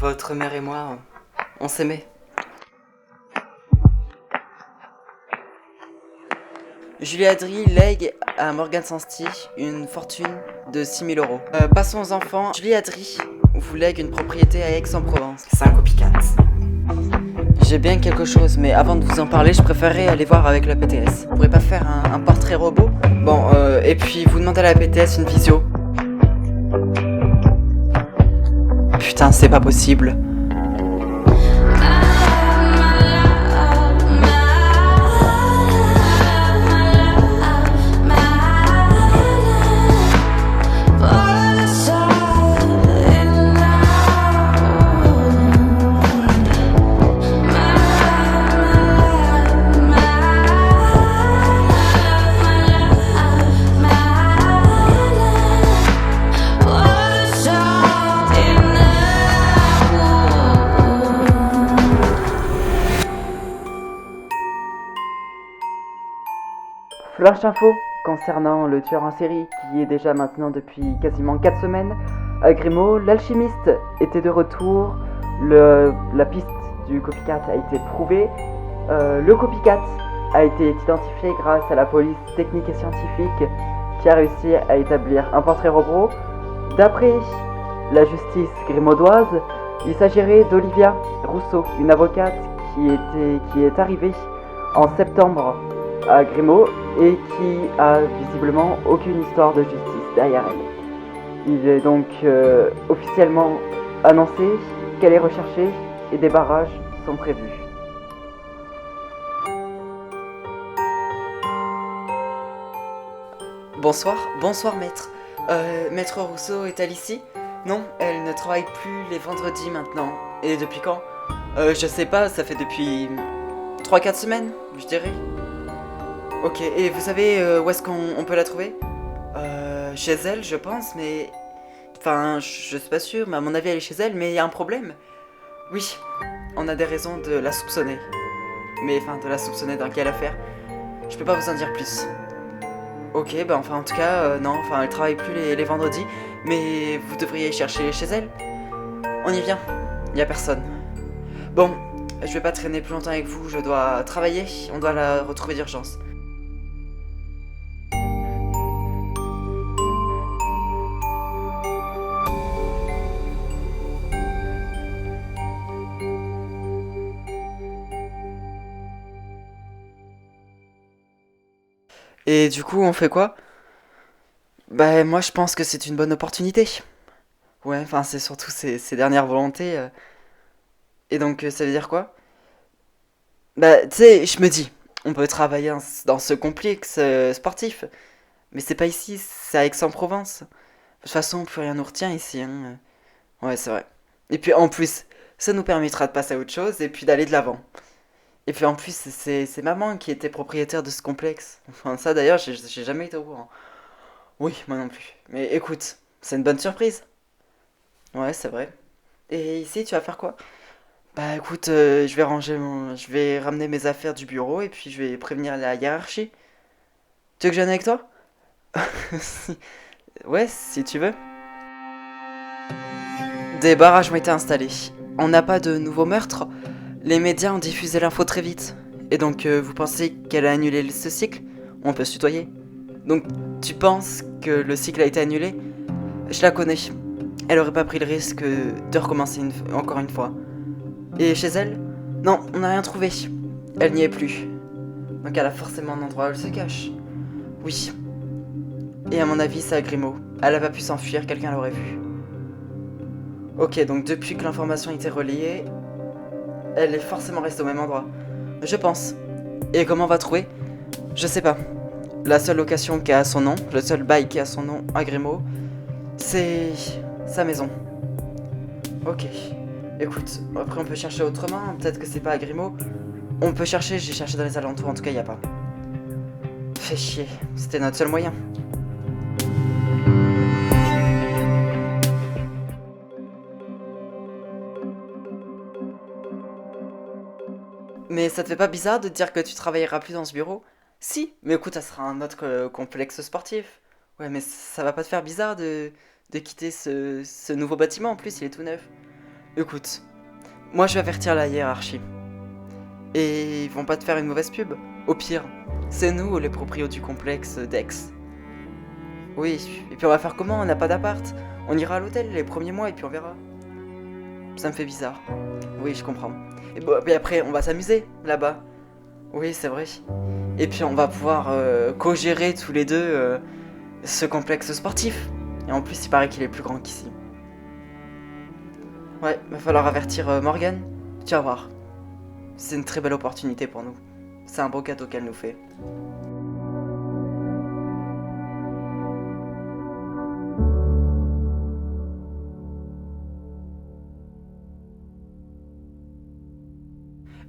Votre mère et moi, on s'aimait. Julie Adry lègue à Morgan Sansti une fortune de 6 000 euros. Passons aux enfants. Julie Adry vous lègue une propriété à Aix-en-Provence. C'est un copycat. J'ai bien quelque chose, mais avant de vous en parler, je préférerais aller voir avec la PTS. Vous pourrez pas faire un portrait robot? Bon, et puis vous demandez à la PTS une visio. Putain, c'est pas possible. Flash info concernant le tueur en série qui est déjà maintenant depuis quasiment 4 semaines à Grimaud. L'alchimiste était de retour, la piste du copycat a été prouvée, le copycat a été identifié grâce à la police technique et scientifique qui a réussi à établir un portrait robot. D'après la justice grimaudoise, il s'agirait d'Olivia Rousseau, une avocate qui est arrivée en septembre à Grimaud et qui a visiblement aucune histoire de justice derrière elle. Il est donc officiellement annoncé qu'elle est recherchée et des barrages sont prévus. Bonsoir maître. Maître Rousseau est-elle ici? Non, elle ne travaille plus les vendredis maintenant. Et depuis quand? Je sais pas, ça fait depuis 3-4 semaines, je dirais. Ok, et vous savez où est-ce qu'on peut la trouver? Chez elle, je pense, mais... Enfin, je suis pas sûr, mais à mon avis, elle est chez elle, mais il y a un problème. Oui, on a des raisons de la soupçonner. Mais enfin, de la soupçonner dans quelle affaire? Je peux pas vous en dire plus. Ok, bah enfin, en tout cas, non, enfin, elle travaille plus les vendredis, mais vous devriez chercher chez elle. On y vient, y a personne. Bon, je vais pas traîner plus longtemps avec vous, je dois travailler, on doit la retrouver d'urgence. Et du coup, on fait quoi? Bah, moi, je pense que c'est une bonne opportunité. Ouais, enfin, c'est surtout ses dernières volontés. Et donc, ça veut dire quoi? Bah, tu sais, je me dis, on peut travailler dans ce complexe sportif. Mais c'est pas ici, c'est à Aix-en-Provence. De toute façon, plus rien nous retient ici, hein. Ouais, c'est vrai. Et puis, en plus, ça nous permettra de passer à autre chose et puis d'aller de l'avant. Et puis, en plus, c'est maman qui était propriétaire de ce complexe. Enfin, ça, d'ailleurs, j'ai jamais été au courant. Oui, moi non plus. Mais écoute, c'est une bonne surprise. Ouais, c'est vrai. Et ici, tu vas faire quoi? Bah écoute, je vais ramener mes affaires du bureau et puis je vais prévenir la hiérarchie. Tu veux que je vienne avec toi? Ouais, si tu veux. Des barrages ont été installés. On n'a pas de nouveaux meurtres. Les médias ont diffusé l'info très vite. Et donc, vous pensez qu'elle a annulé ce cycle? On peut se tutoyer. Donc, tu penses que le cycle a été annulé? Je la connais. Elle aurait pas pris le risque de recommencer encore une fois. Et chez elle? Non, on n'a rien trouvé. Elle n'y est plus. Donc elle a forcément un endroit où elle se cache. Oui. Et à mon avis, c'est à Grimaud. Elle a pas pu s'enfuir, quelqu'un l'aurait vue. Ok, donc depuis que l'information a été relayée, elle est forcément restée au même endroit. Je pense. Et comment on va trouver? Je sais pas. La seule location qui a son nom, le seul bail qui a son nom à Grimaud, c'est sa maison. Ok. Écoute, après on peut chercher autrement, peut-être que c'est pas à Grimaud. On peut chercher, j'ai cherché dans les alentours, en tout cas y a pas. Fait chier, c'était notre seul moyen. Mais ça te fait pas bizarre de te dire que tu travailleras plus dans ce bureau? Si, mais écoute, ça sera un autre complexe sportif. Ouais, mais ça va pas te faire bizarre de quitter ce nouveau bâtiment, en plus il est tout neuf. Écoute, moi je vais avertir la hiérarchie. Et ils vont pas te faire une mauvaise pub. Au pire, c'est nous les proprios du complexe Dex. Oui, et puis on va faire comment? On n'a pas d'appart. On ira à l'hôtel les premiers mois et puis on verra. Ça me fait bizarre. Oui, je comprends. Et bon, puis après, on va s'amuser là-bas. Oui, c'est vrai. Et puis on va pouvoir co-gérer tous les deux ce complexe sportif. Et en plus, il paraît qu'il est plus grand qu'ici. Ouais, va falloir avertir Morgane. Tu vas voir. C'est une très belle opportunité pour nous. C'est un beau cadeau qu'elle nous fait.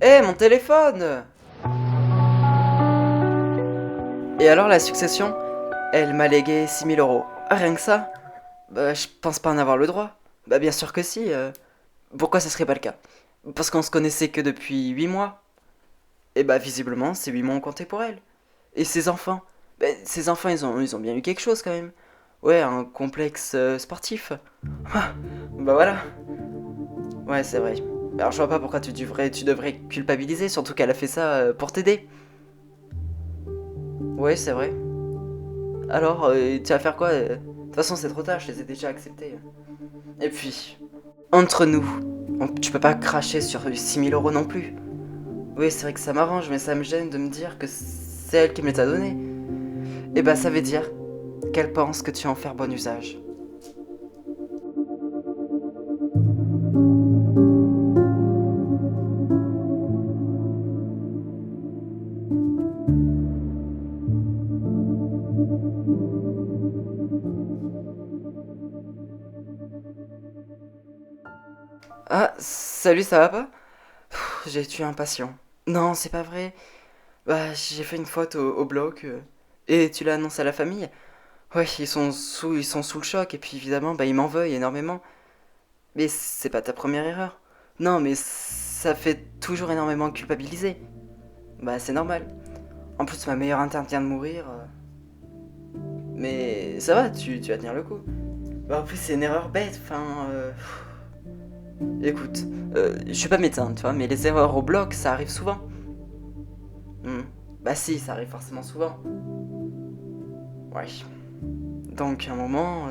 Hé, mon téléphone! Et alors la succession? Elle m'a légué 6 000 euros. Ah, rien que ça? Bah, je pense pas en avoir le droit. Bah, bien sûr que si. Pourquoi ça serait pas le cas? Parce qu'on se connaissait que depuis 8 mois. Et bah, visiblement, ces 8 mois ont compté pour elle. Et ses enfants? Bah, ses enfants, ils ont bien eu quelque chose quand même. Ouais, un complexe sportif. Ah, bah voilà. Ouais, c'est vrai. Alors je vois pas pourquoi tu devrais culpabiliser, surtout qu'elle a fait ça pour t'aider. Ouais, c'est vrai. Alors, tu vas faire quoi? De toute façon, c'est trop tard, je les ai déjà acceptés. Et puis, entre nous, tu peux pas cracher sur 6 000 euros non plus. Oui, c'est vrai que ça m'arrange, mais ça me gêne de me dire que c'est elle qui me les a donnés. Et bah, ça veut dire qu'elle pense que tu en faire bon usage. Ah, salut, ça va pas? J'ai tué un patient. Non, c'est pas vrai. Bah, j'ai fait une faute au bloc. Et tu l'as annoncé à la famille? Ouais, ils sont sous le choc, et puis évidemment, bah, ils m'en veuillent énormément. Mais c'est pas ta première erreur. Non, mais ça fait toujours énormément culpabiliser. Bah, c'est normal. En plus, ma meilleure interne vient de mourir. Mais ça va, tu vas tenir le coup. Bah, en plus, c'est une erreur bête. Enfin, écoute, je suis pas médecin, tu vois, mais les erreurs au bloc, ça arrive souvent. Hmm. Bah, si, ça arrive forcément souvent. Ouais. Donc, à un moment,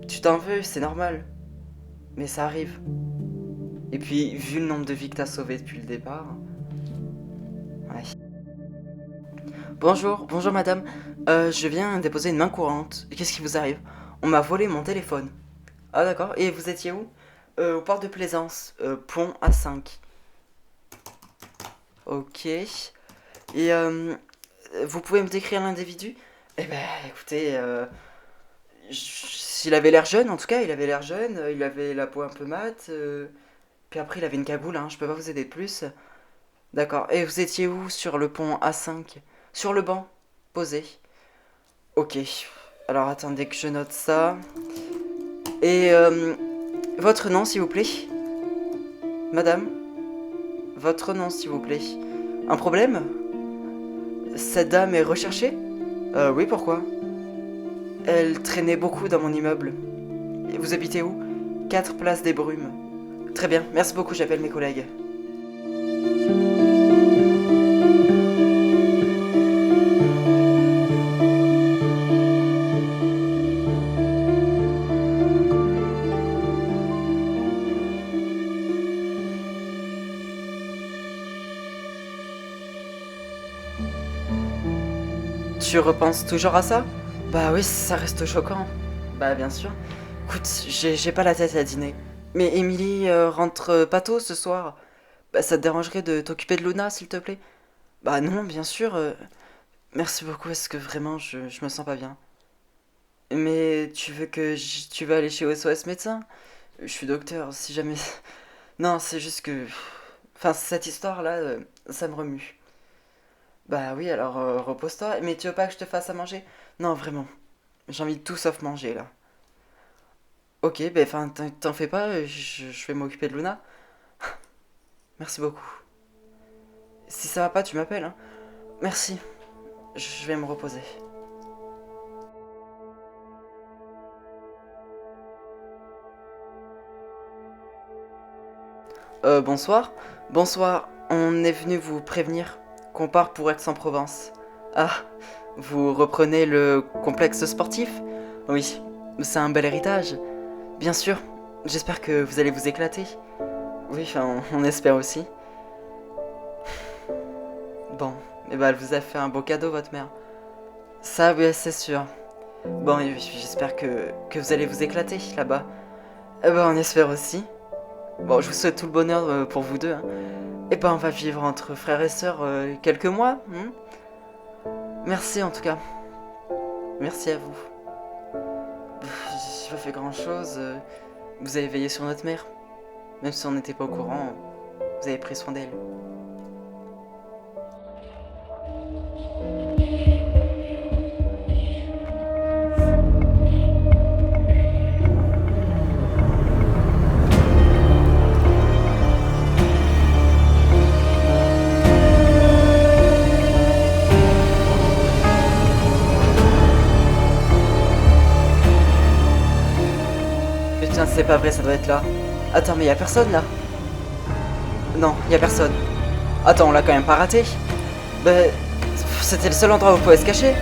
tu t'en veux, c'est normal. Mais ça arrive. Et puis, vu le nombre de vies que t'as sauvées depuis le départ. Ouais. Bonjour, bonjour madame. Je viens déposer une main courante. Qu'est-ce qui vous arrive? On m'a volé mon téléphone. Ah d'accord, et vous étiez où? Au port de Plaisance, pont A5. Ok. Et vous pouvez me décrire l'individu? Eh ben écoutez, s'il avait l'air jeune, en tout cas, il avait l'air jeune, il avait la peau un peu mate, puis après il avait une cagoule, hein, je peux pas vous aider de plus. D'accord, et vous étiez où sur le pont A5? Sur le banc, posé. Ok, alors attendez que je note ça. Et votre nom, s'il vous plaît? Madame? Votre nom, s'il vous plaît. Un problème? Cette dame est recherchée? Oui, pourquoi? Elle traînait beaucoup dans mon immeuble. Et vous habitez où? 4 places des Brumes. Très bien, merci beaucoup, j'appelle mes collègues. Tu repenses toujours à ça? Bah oui, ça reste choquant. Bah bien sûr. Écoute, j'ai pas la tête à dîner. Mais Emily rentre pas tôt ce soir. Bah ça te dérangerait de t'occuper de Luna, s'il te plaît? Bah non, bien sûr. Merci beaucoup, parce que vraiment, je me sens pas bien. Mais tu veux aller chez SOS médecin? Je suis docteur, si jamais. Non, c'est juste que. Enfin, cette histoire-là, ça me remue. Bah oui, alors repose-toi. Mais tu veux pas que je te fasse à manger? Non, vraiment. J'ai envie de tout sauf manger là. Ok, bah enfin, t'en fais pas, je vais m'occuper de Luna. Merci beaucoup. Si ça va pas, tu m'appelles, hein. Merci. Je vais me reposer. Bonsoir. Bonsoir, on est venu vous prévenir qu'on part pour Aix-en-Provence. Ah, vous reprenez le complexe sportif? Oui, c'est un bel héritage. Bien sûr, j'espère que vous allez vous éclater. Oui, enfin, on espère aussi. Bon, et bah elle vous a fait un beau cadeau, votre mère. Ça, oui, c'est sûr. Bon, et j'espère que vous allez vous éclater là-bas. Eh ben, on espère aussi. Bon, je vous souhaite tout le bonheur pour vous deux, hein. Et ben, on va vivre entre frères et sœurs quelques mois. Merci en tout cas. Merci à vous. J'ai pas fait grand-chose. Vous avez veillé sur notre mère. Même si on n'était pas au courant, vous avez pris soin d'elle. Putain, c'est pas vrai, ça doit être là. Attends, mais y a personne là? Non, y a personne. Attends, on l'a quand même pas raté. Bah, c'était le seul endroit où on pouvait se cacher.